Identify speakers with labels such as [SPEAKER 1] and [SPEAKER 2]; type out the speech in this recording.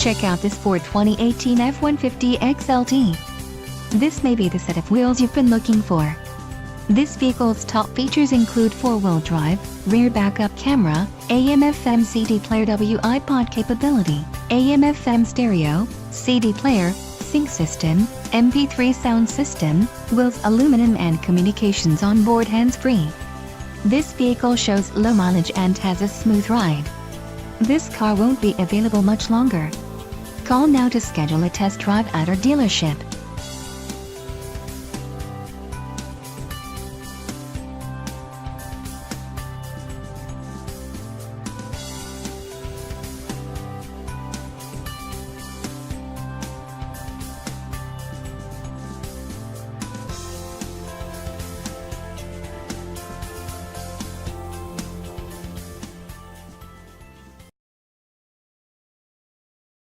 [SPEAKER 1] Check out this Ford 2018 F-150 XLT. This may be the set of wheels you've been looking for. This vehicle's top features include 4-wheel drive, rear backup camera, AM/FM CD player iPod capability, AM/FM stereo, CD player, sync system, MP3 sound system, wheels aluminum and communications on-board hands-free. This vehicle shows low mileage and has a smooth ride. This car won't be available much longer. Call now to schedule a test drive at our dealership.